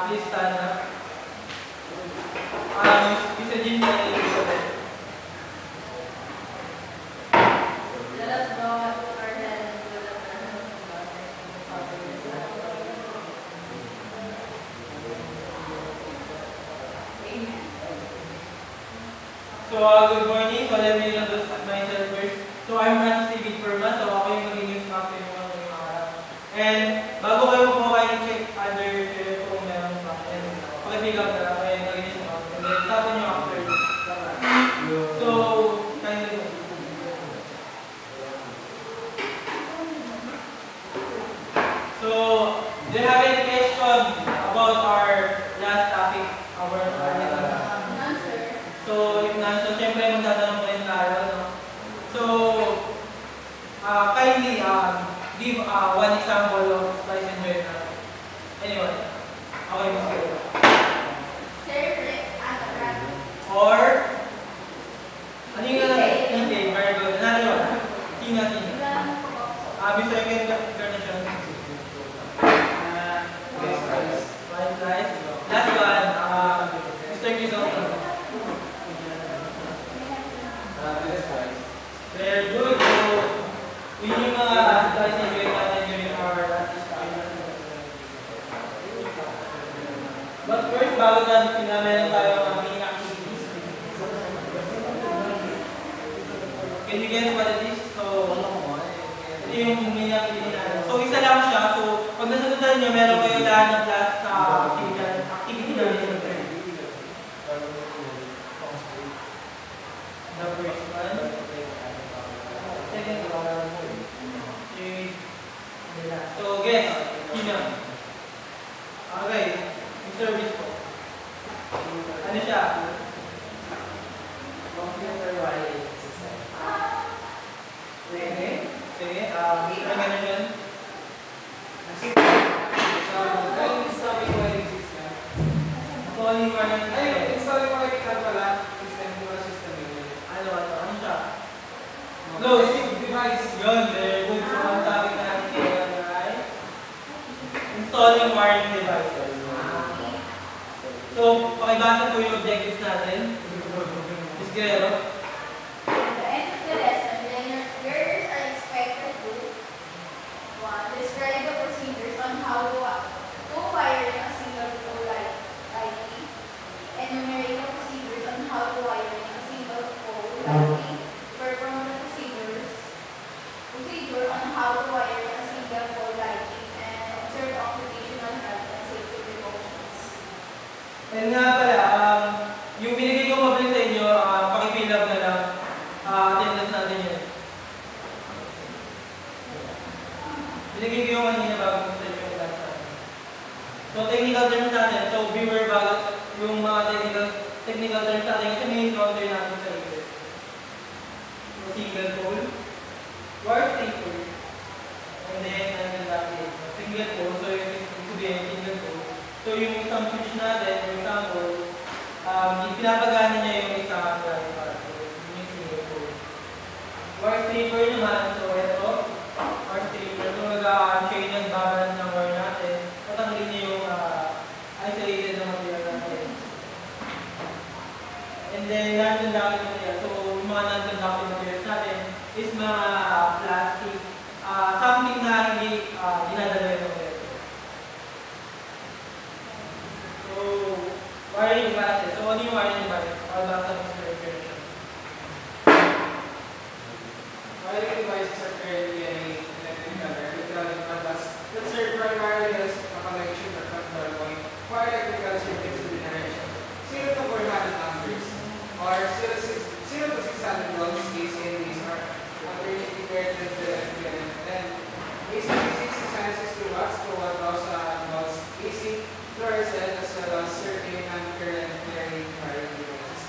please stand up. Mr. Jim, can you go ahead? Let us bow our heads into the presence of God and Father. Amen. So, good morning. So, let me introduce myself first. So, I'm Francis David Perma. So, ako yung maging news master mo ngayong araw. And, bago kayo po kayo check under kung meron pa. And, pakibigan na lang kayo maging news master. And then, tapos nyo after. So, kindly po. So, do you have any question about our last topic? None, sir. So, if not, so syempre magtatanong po rin tayo, no? So, kindly give one example of slice and journal. Anyone? Okay, Ms. Kayla. Sir, Rat. Or, ano yung hindi? Very good. Another one. Sina. Before second garnishon. One slice. Last one, Mr. Crisosto. Very good. So, yun yung mga slice na gawin natin during our last discussion. But first, bago natin pinamenan tayo ng mini activities. Can you guess what it is? So, ito yung mini activity natin. So, isa lang siya. So, pag nasagutan nyo, meron kayo lahat ng class na activity na rin. The first one. Second one. So, guess. Sino? Okay. Mr. Bispo. Ano siya? Computer wireless system. Sige. Sige. Mr. Ganun. Installing wiring system. Calling wireless system. Ay, installing wiring pala. System, di ba system yun? Ano siya? Close. Device. Yun, very good. So, ang topic na natin ngayon ay installing wiring devices. So, pakibasa po yung objectives natin. Ms. Guerrero. At the end of the lesson, learners are expected to 1. Describe the procedures on how to wire a single pole lighting. Enumerate the procedures on how to wire a single pole lighting. Perform the procedure on how to wire a single pole lighting and observe occupational health and safety precautions. And nga pala, yung binigay ko mabilis sa inyo, pakipilab na lang. Attendance natin yun. Binigay ko yung kanina bago ko sa inyo yung class natin. So, technical terms natin. So, beware bago yung mga technical terms natin kasi may encounter natin sa iyo. So, single pole, wire staple, and then, single pole. So, yung sabihin, single pole. So, yung isang switch natin, for example, pinapagana niya yung isang drive part. So, yun yung single pole. Wire staple naman, so ito, wire staple. So, mag-chain yung babalance ng wire natin. Tatanggalin niya yung isolated na material natin. And then, non-conducting material. So, yung mga non-conducting materials natin is mga plastic, something na hindi dinadala yung material. So, wiring devices. So, ano yung wiring devices? All back to Mr. Recreation. Wiring devices are currently electrical device that serve primarily as a connection or control point for electrical circuits in generation. 0 to 400 amperes or 0 to 600 volts AC and DC are alternating paired with the equivalent. And AC 660 watts to 1000 volts AC fluorescent as well as certain ampere and clearing wiring devices.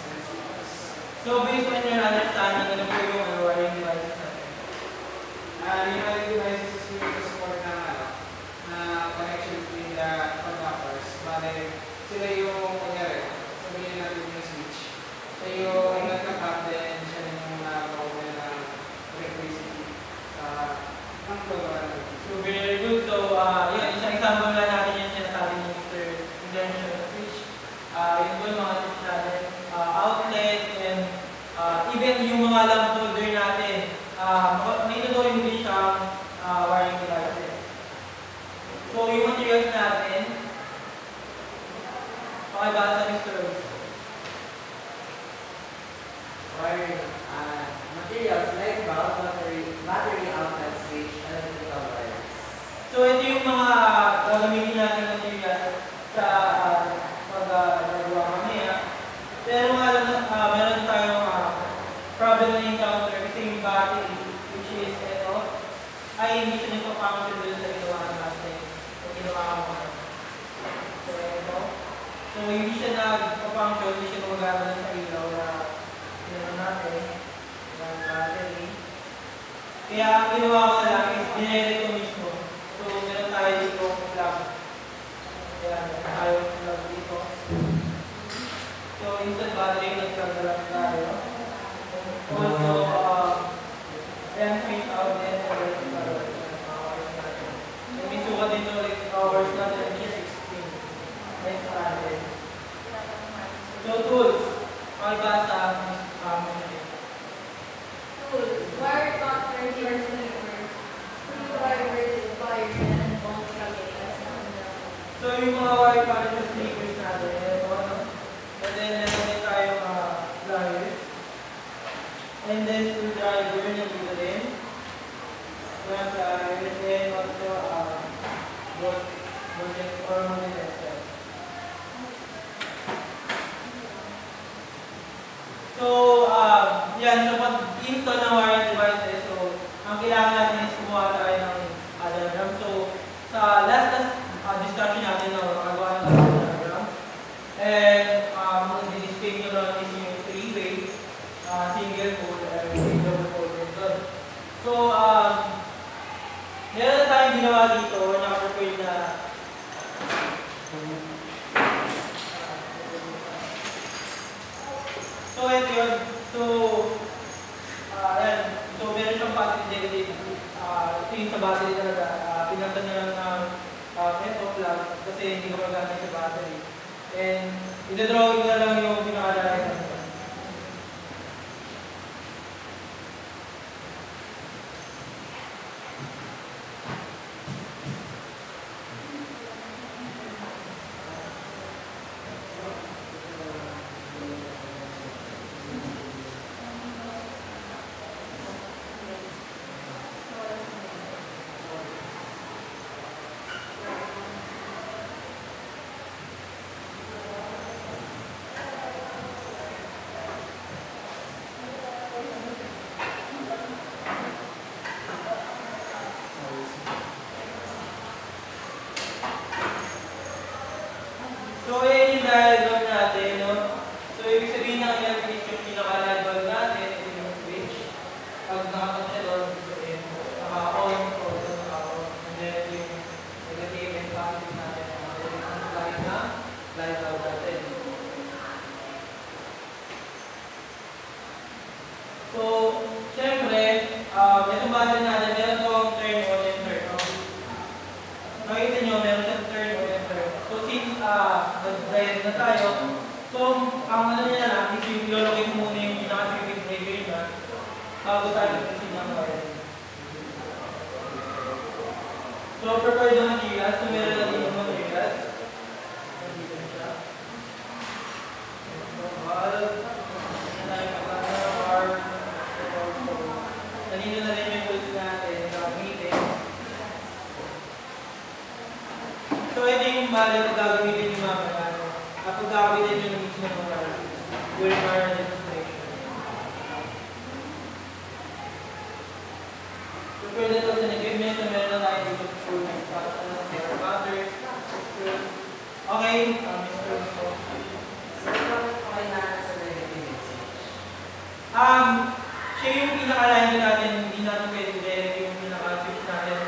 So, based on your understanding, ano po yung wiring devices natin? Yung wiring devices is going to support na connection between the conductors. Bale, sila yung, kunyari, sabihin natin yung switch. So, yung nagka-cut din, siya rin yung nakakauwi ng electricity ng program. So, very good. So, yun, isang example nga natin yung sinasabi ni Mr. may tutuloy din siyang wiring devices. So, yung materials natin, pakibasa sa Mr. Rose. Wiring, materials like bulb, battery outlet switch, electrical wires. So, ito yung mga gagamitin natin material sa pag-gagawa mamaya. Pero nga lang, meron tayong problem na encounter kasi yung battery, which is ito, ay hindi siya nagpa-function doon sa ginawa natin. O ginawa mo. So, ito. So, hindi siya nagpa-function, hindi siya gumagana sa ilaw na ginawa natin. Yung battery. Kaya ang ginawa ko na lang is dinere ko mismo. So, meron tayo dito plug. Kaya, meron tayo plug dito. So, instant battery, nag-plug na lang tayo. Also, ayan, switch out din. May sukat dito, like, hours natin, hindi 16. Next natin. So, tools. Pakibasa ang Tools, wire cutters, or snippers, screwdrivers, wires, and bolt calculators. So, yung mga wire cutters sneakers natin, and then meron din tayong pliers. And then screwdriver, nandito din. Mga pliers, and then also bolt or multi-tester. So, yan. So, pag-install ng wiring devices, so, ang kailangan natin is kumuha tayo ng diagram. So, sa last discussion natin, nakagawa ng diagram. And, ang display nyo lang is yung 3-way, single pole, and double pole method. So, meron na tayong ginawa dito, naka-prepare na so, ito yun. So, ayan. So, meron siyang positive negative. Ito yung sa battery talaga. Pinagtan na lang ng ito plug kasi hindi ko magamit sa battery. And, ito-drawing ko na lang yung pinakalayan natin. So, yun yung diagram natin, no? So, ibig sabihin ng LV is yung pinaka-light bulb natin, ito yung switch. Pag nakakat siya doon, ibig sabihin, naka-on, o naka-on. And then, yung negative and positive natin, ang light na light bulb natin. So, syempre, itong battery natin, meron itong turn on and turn off. Nakita nyo, meron siyang turn on and turn off. So, since nag-drive na tayo, so, ang ano niya lang, is yung ilolocate muna yung pinaka-circuit breaker niya bago tayo mag-proceed ng wiring. So, prepare the materials. So, meron natin yung materials. Nandito na siya. Valve. Ano tayo magkakaroon. Nandito na rin yung tools natin na gamitin. So, ito yung balik na gagamitin yung mga ano. Kapag gagamitin yung mismo ng mga during our demonstration. So, for the tools and equipment, so meron na tayo dito for butters, screws. Okay, Mr. So, Okay na sa negative switch. siya yung pinaka-line natin, hindi natin pwede direct yung pinaka-switch natin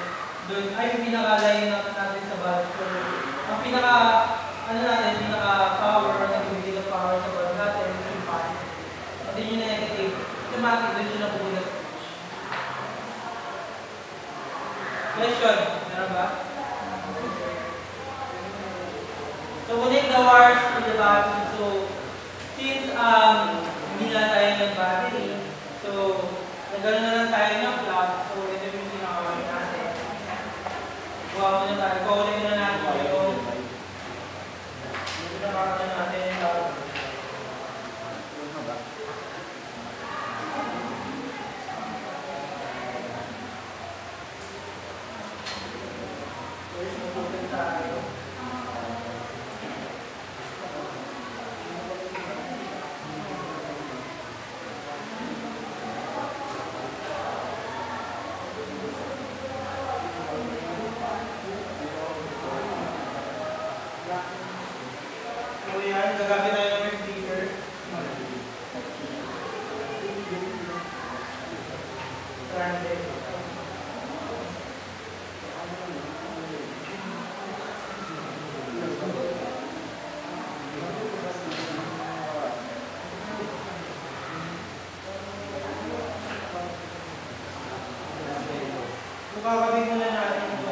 doon, ay yung pinaka-line natin sa bulb. So, ang ano natin, pinaka-power, nagbibigay ng power sa bulb natin, yung positive. At din yung negative, automatic doon siya napupunta sa switch. Question, meron ba? So, connect the wires to the battery. So, since hindi na tayo ng battery, so, Nagano na lang tayo ng plug. So, ito yung pinakawin natin. Gawa muna tayo. Kukunin na natin yung pinakawin natin yung plug. First, mabutin tayo. So yan, gagamit tayo ng receiver. Grande. So kakabit muna natin yung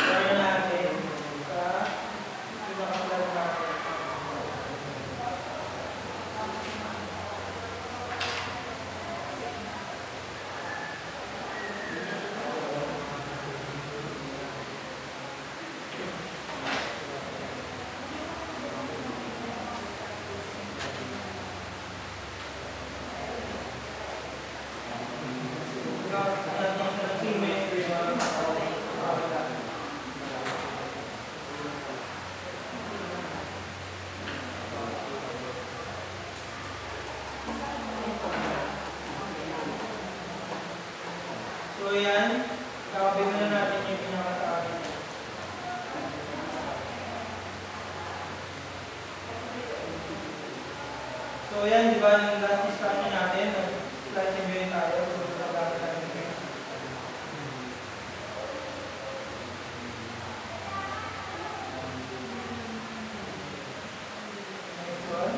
wire natin sa pinaka-plug natin. So yan, kakabit na natin yung pinakatabi. So yan, di ba yung last discussion natin, nag-slide simulate tayo. So gagamit tayo ng pins. Next one.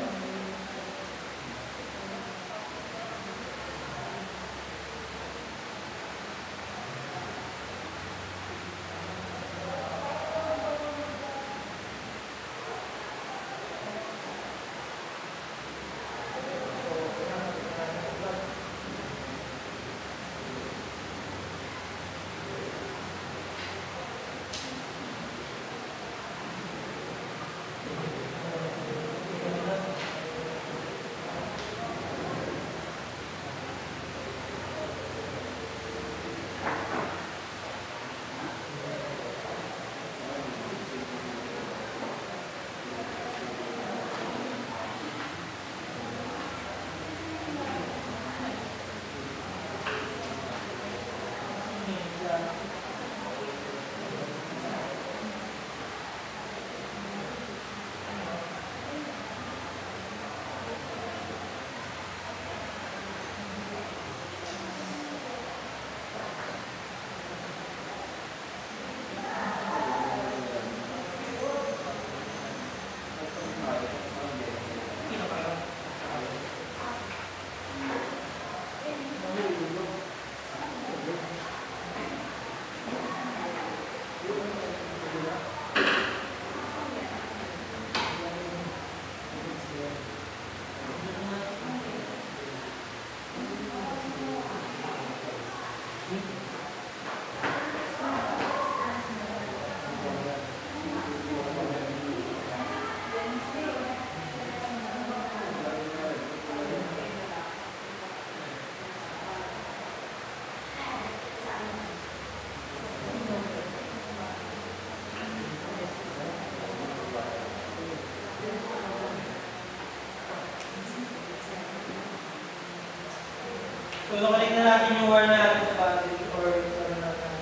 So, nakunik na natin yung wire natin sa battery or sa ano natin.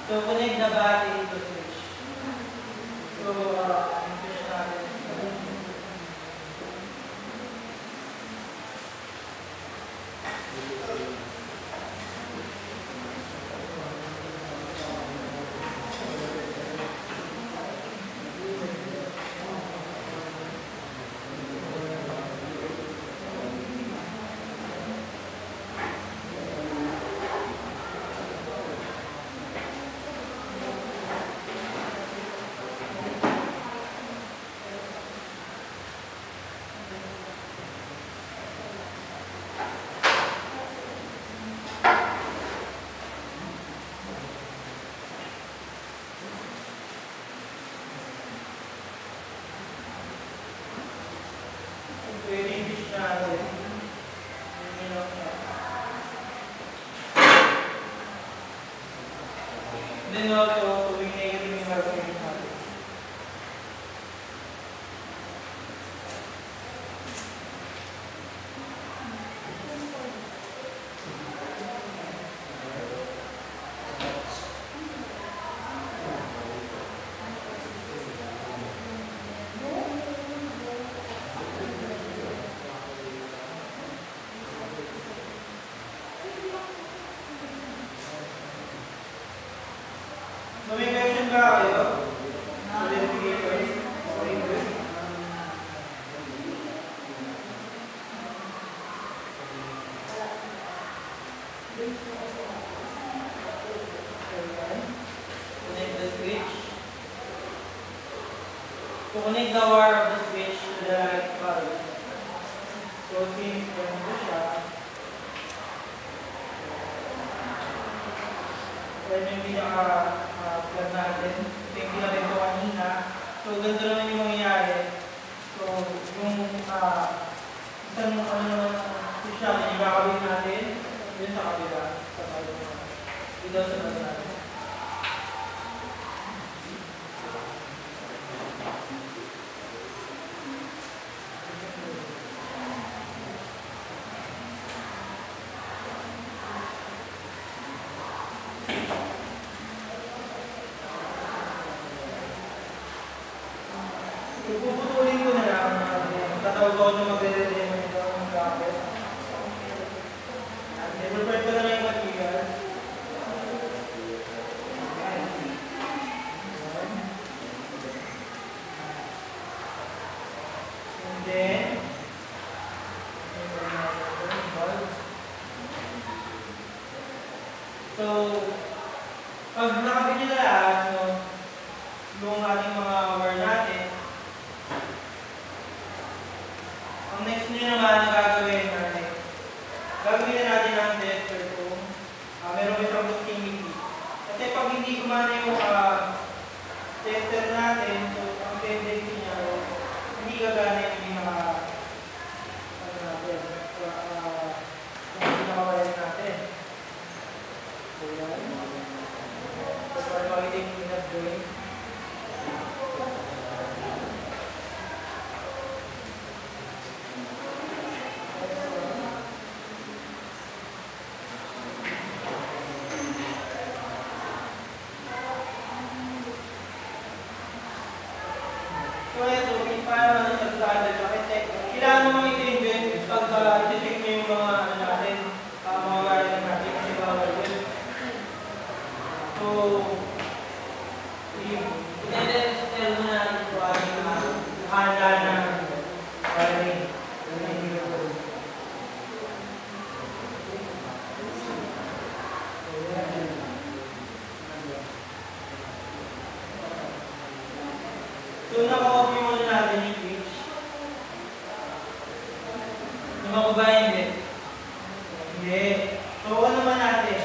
So, connect the battery to switch. So, switch natin. Then also, tuwing negative yung gagawin natin. So may question ba kayo? Identification sa English? Connect the switch. To connect the wire of the switch to the light bulb. So since ganito siya, yan yung pinaka-plug natin. Ito yung pinag-ito kanina. So, ganito naman yung mangyayari. So, yung isang switch natin, ibakawin natin yun sa kabila. Sa kabila. Dito sa kabila natin. Puputulin ko na lang. Tatawag ako na magre-demo nito ng bracket. I-prepare ko na lang yung material. And then, so, pag nakabit nyo na lahat, yung ating mga wire natin, ang next nyo naman na gagawin natin, gagawin na natin ang tester kung meron isang proximity. Kasi pag hindi gumana yung tester natin, so ang tendency niya, hindi gagana yung pinaka-wire natin. So yan. So para makita yung pinag-join. So ito, para sa standard na kasi kailangan mo makita yung joint pag i-check nyo yung mga natin, mga wiring natin kasi bawal yun. So, i-tell mo natin ito ating handa ng wiring. So, naka-off yung ano natin yung switch. Naka ba hindi? Hindi. So, ano naman natin?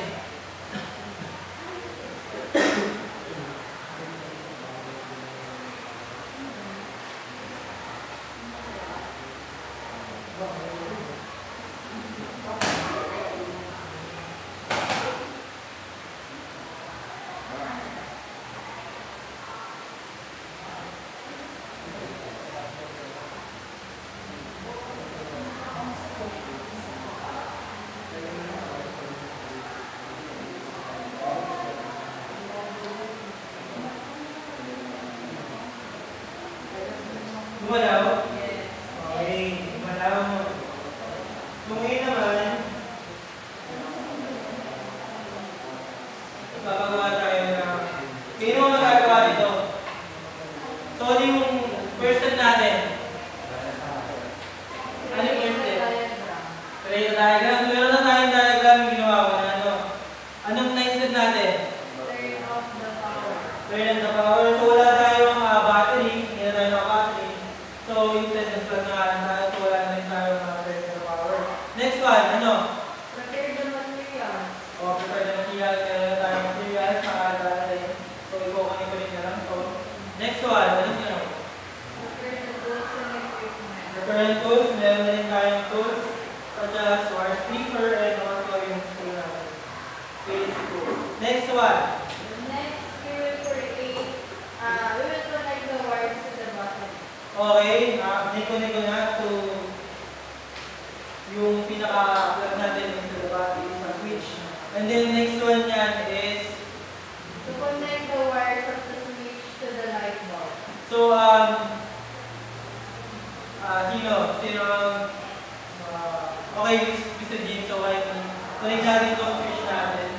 Gumalaw? Okay, gumalaw mo. So ngayon naman, papagawa tayo na sino ang magagawa dito? So ano yung first step natin? Ano yung first step? Create a diagram. So meron na tayong diagram yung ginawa ko na ano. Anong next step natin? Turn off the power. Turn on the power. So wala tayong battery. Hindi na tayo ng battery. So instead ng plug na tayo, so wala na rin tayo turn on the power. Next one, ano? Prepare the material. O, prepare the material. Meron na tayong material. Nakaalala tayo. So ikukunin ko rin na lang. So, next one, ano sino? Prepare the tools and equipment. Prepare the tools. Meron na rin tayong tools. Such as wire stripper and also yung tool natin. Phase 2. Next one. The next i-connect ko na to yung pinaka-plug natin is the battery sa switch. And then next one yan is To connect the wire from the switch to the light bulb. so sino okay, Mr. Jim, so I connect natin itong switch natin.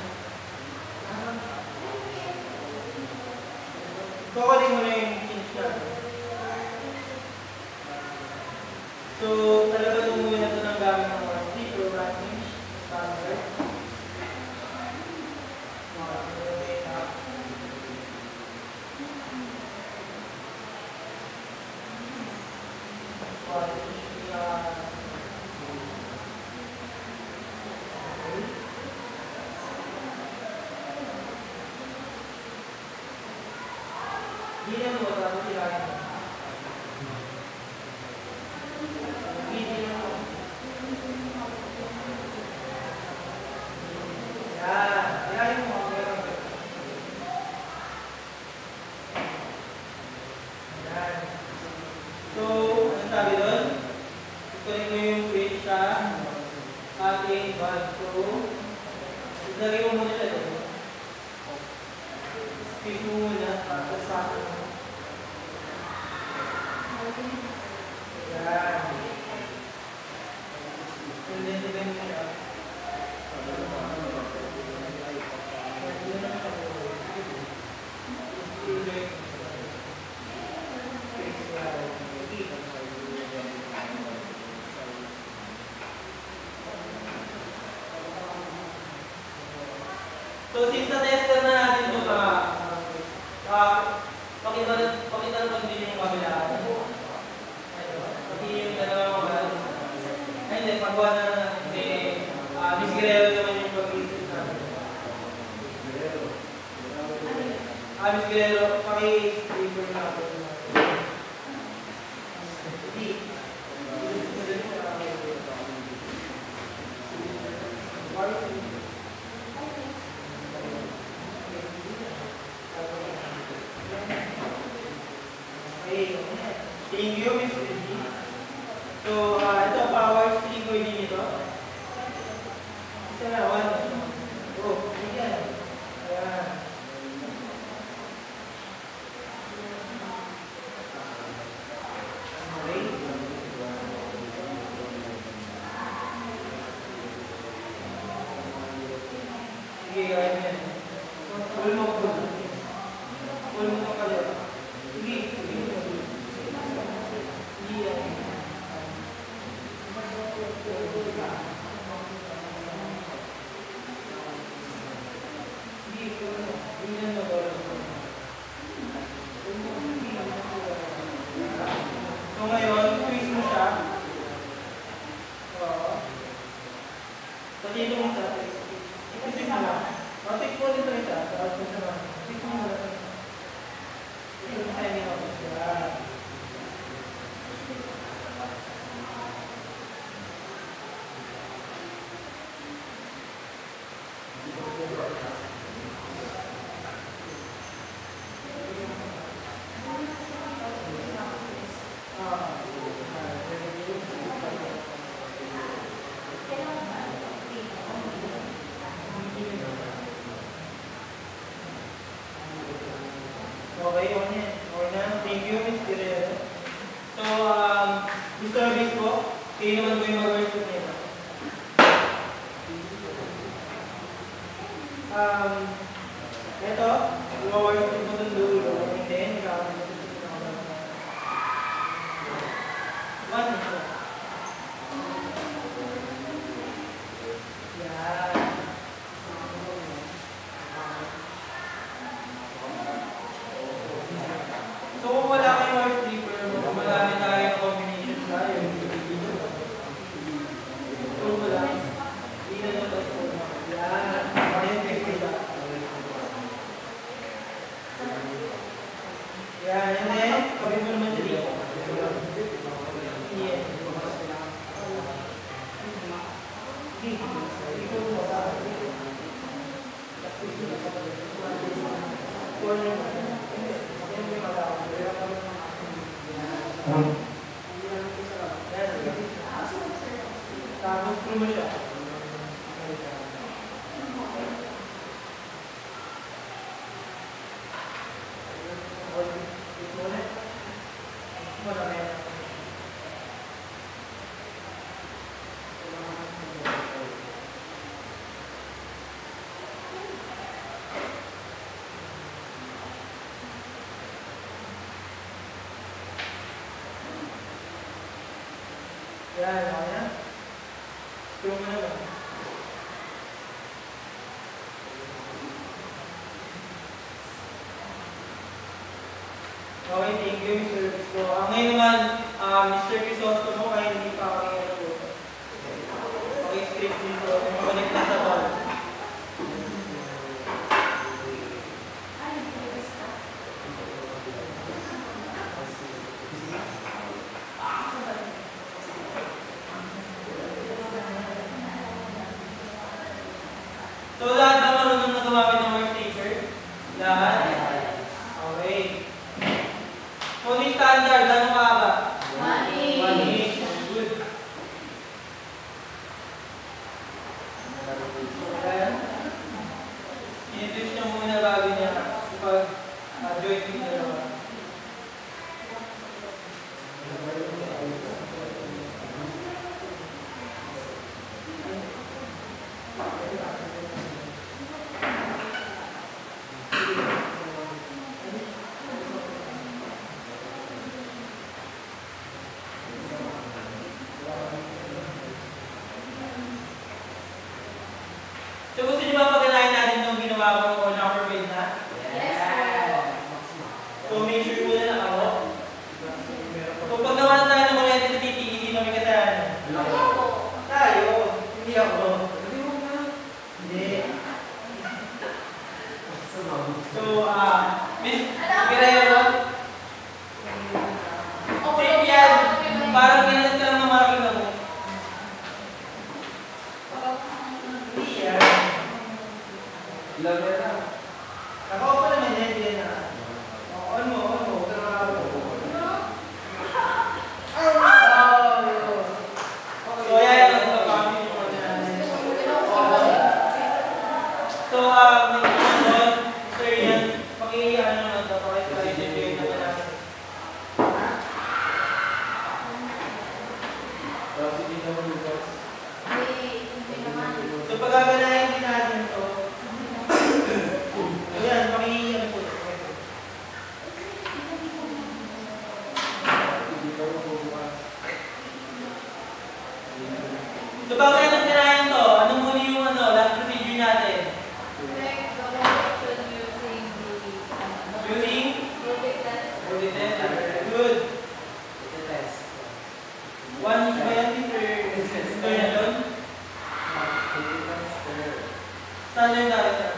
Kukunin mo na yung switch natin. So, talaga tumuhin na ito ng gamit ng warranty or range standard. Hindi na mo, tapos ilahin mo. So, ano sabi doon? Ikunin mo yung switch sa ating bulb. So, ilagay mo muna siya doon. Speak mo muna para sa akin. Yan. And then, ilagay mo siya. So, since na-tester na natin ito, pakita naman din yung kabila. Pati yung dalawang kabila. Ay, hindi, paggawa na natin. Miss Guerrero naman yung pag-iisip natin. Miss Guerrero, paki-paper na ako. Thank you, Miss Rudy. So, ito, power spring ko din ito. Isa na, one. Oh, yan. Ayan. Okay. Sige, gawin mo yan. Pull mo ko. Pull mo ko kayo. Sige, sige. So ngayon, twist mo siya. Pati ito mo sa twist mo lang. Twist mo dito ito. Twist mo lang. Ito na tayo nila. Okay, on yan. Okay na. Thank you, Miss Guerrero. So, Mr. Obispo, kayo naman po yung mag-worship nito. Ito, mag-worship mo itong dulo. And then, one ito. Yan. So, kung wala kayong wire stripper, marami tayong combination tayo. Kung wala, hindi na ito ito. Yan. Yan. And then, kabit mo naman siya dito. Yan. Picture mo siya. Yan, ako yan. Picture mo na ba? Okay, thank you, Mr. Cristo. Ngayon naman, Mr. Crisostomo, kaya hindi pa ako ngayon po. Okay, script dito. Connect na sa ball. So, lahat na marunong na gumamit ng word taker? Lahat? Okay. So, yung standard, ano ka ba? 1 inch. Good. Ayan. I-introduce niya muna bago niya ipag-join yung dalawa. So, gusto niyo ba pagkalain natin itong ginawa ko number build na? So, make sure muna na ako. So, pag nawalan tayo ng kuryente sa TTE, sino may kasalanan? Tayo. Hindi ako. Hindi. So, Miss Guerrero, safe yan. Parang ginanat ka lang ng malaki na mo. Hindi yan. Level na. Nakao pa naman yan, hindi na. On mo. So, yan ang pagkakamit mo natin. So, sir, yan, paki-ano naman ito, paki-interview naman natin. So, pagkaganahin din natin ito. Ayan, paki-ano po. So, bago natin tirahin ito, ano muna yung last procedure natin? Using? Good test. Good. 1 inch ba yan, Mr. Ito yan doon? Standard natin yan.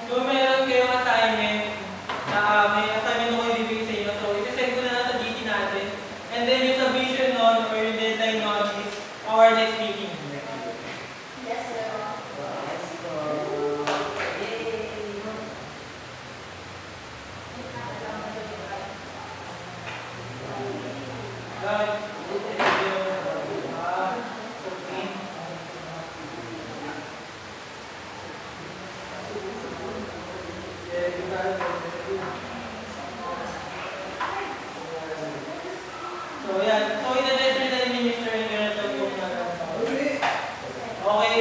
So, meron kayong assignment na may assignment ako ibibigay sa inyo. So, isi-send ko na lang sa GC natin. And then, yung submission nun or yung deadline nun is our next meeting. Yes, sir. Guys, so, yan. So, ina-test rin na rin ni Mr. Ingerto yung Okay,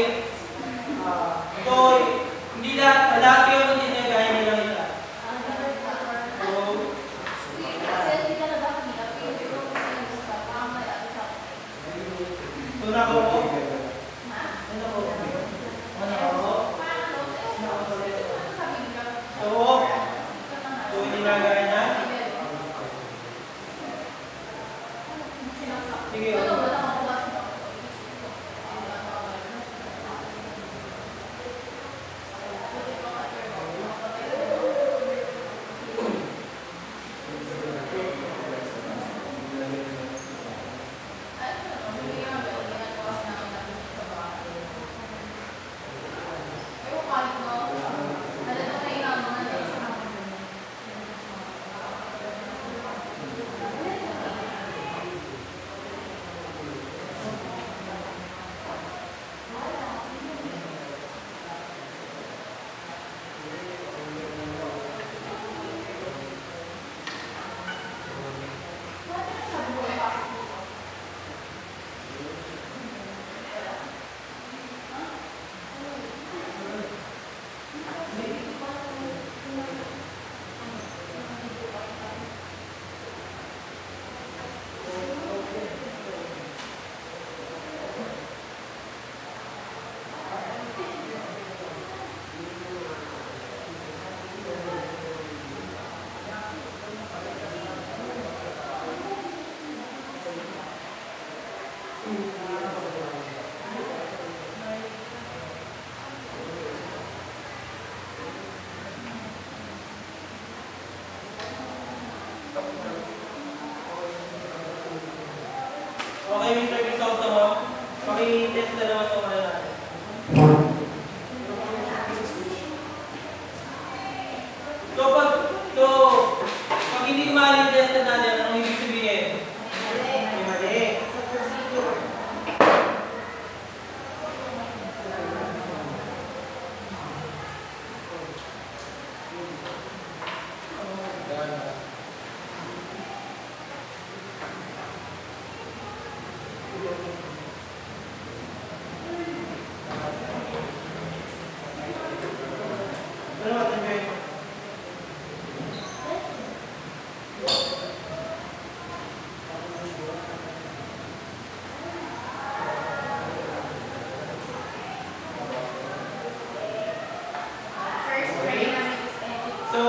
Okay, Mr. Crisostomo. Paki-test na naman ito kaya natin. Pag hindi kumali yung test natin, anong ibig sabihin? Hindi mali. Ano natin gawin? First try namin is edit. So,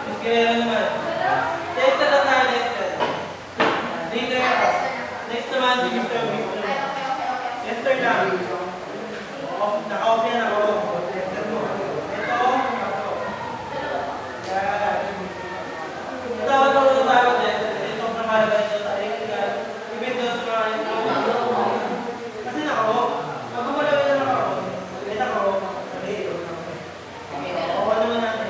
Ms. Guerrero naman. Test na lang tayo, test. Later, next naman si Mr. Mr. Ay, okay. Tester lang. Naka-off yan ako. Tester mo. Ito. Tawag ako ng tawag tester. Ito ang mahalaga ito sa electrical. Even though sa mga kasi naka-off. Kapag malawin na naka-off. Ito naka-off. Off naman natin.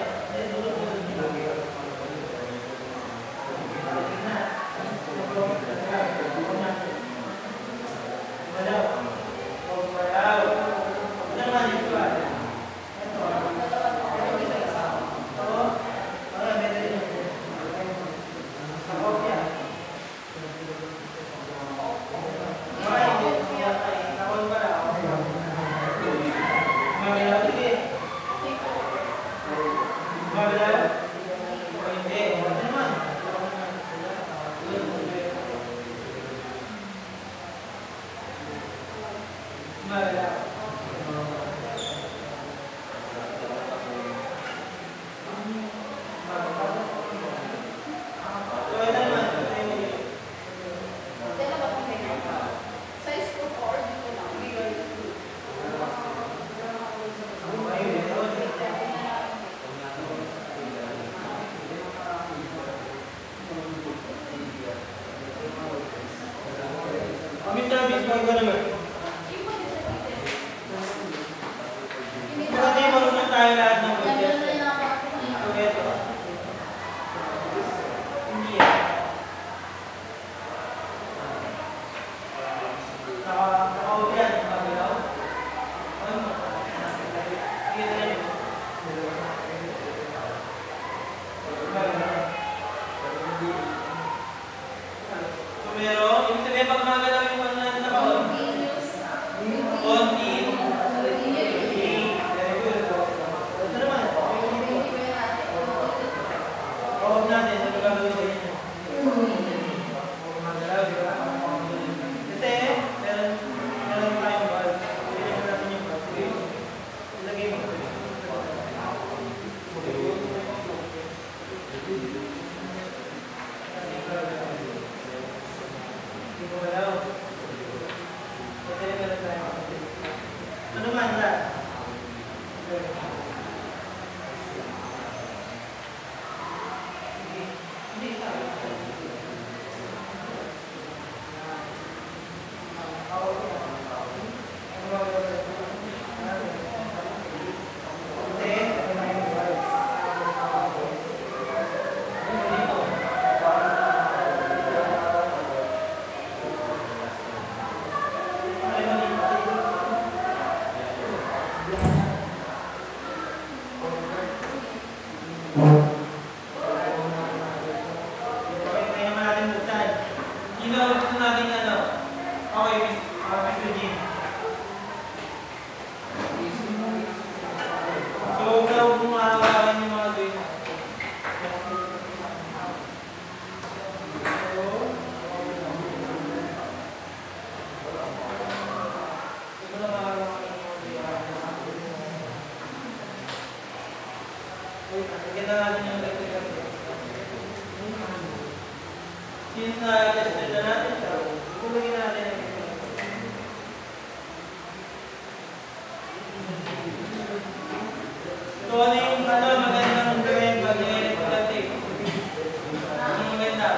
Size ko 4 dito lang. Mr. Beast, bago naman. Yung pag-isip. Kasi marunong tayo lahat ng Nandun budget. na yung ako. So, ito. Hindi yan. Naka-off yan. Pagalaw. Ano? Sige na yan. So, meron. Ibig sabihin, pag magalaw yung ano natin na pa-on. Konti. Very good. Ito naman. Off natin. Ito gagawin ko yun. Magalaw, di ba? Kasi, meron tayong ball. Pilihan natin yung ball. Sige. Ilagay mo. Hindi ko galaw. Kasi meron tayo. Ano naman, Ra? Sige. Hindi, sabi. Since na-tested na natin siya, ikulagin natin ang so, ano yung magandang gawin pag i-electrical tape? Ang maganda,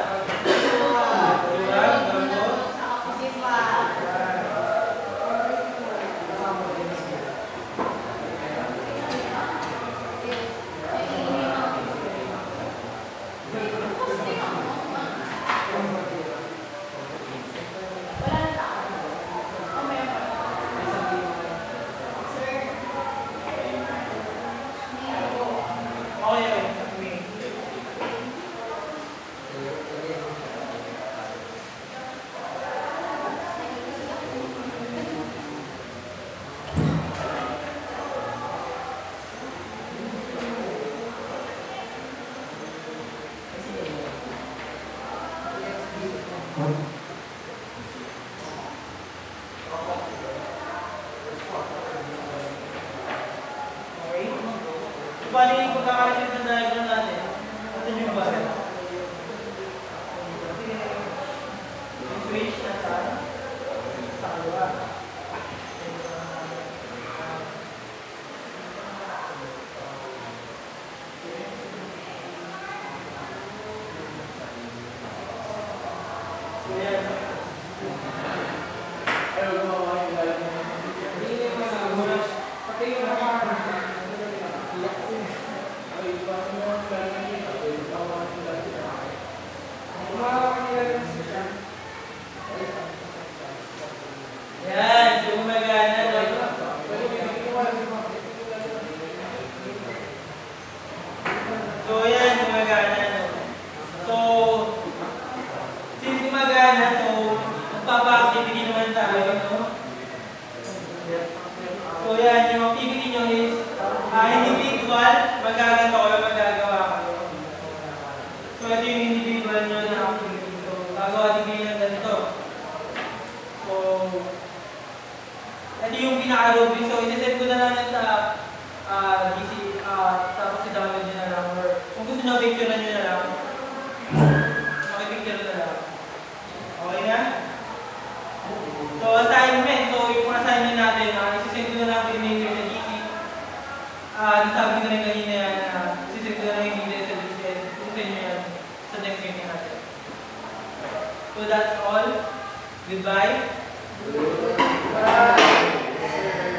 bali yung pagkakalit ng diagram natin. Ito yung ba? Yung switch na saan? Sa kaliwa. So yan. Ayaw gumawa yung lahat ng hindi yung mga pati yung mga ay, iba sa mga lahat ng ito, ay, gumawa yung lahat ng gumawa nila ng sisya. Yan. So gumagana. So yan, gumagana. No? So, since gumagana, so, magpapa-activity naman tayo. No? So yan, yung activity nyo is individual, magaganto kayo, magagawa kayo. So ito yung individual nyo na activity. So, gagawa din kayo ng ganito. So, ito yung pinaka-rubric. So, isi-set ko na lang yan sa GC, tapos i-download nyo na lang. Or kung gusto nyo, picture nyo na lang. Makipicture na lang. Okay na? So, assignment. So, yung assignment natin, isi-set ko na lang yung mail sa GC. Nasabi ko na rin kanina yan, isi-set ko na lang yung mail sa GC. Kung nyo yan sa next meeting natin. So, that's all. Goodbye. Bye.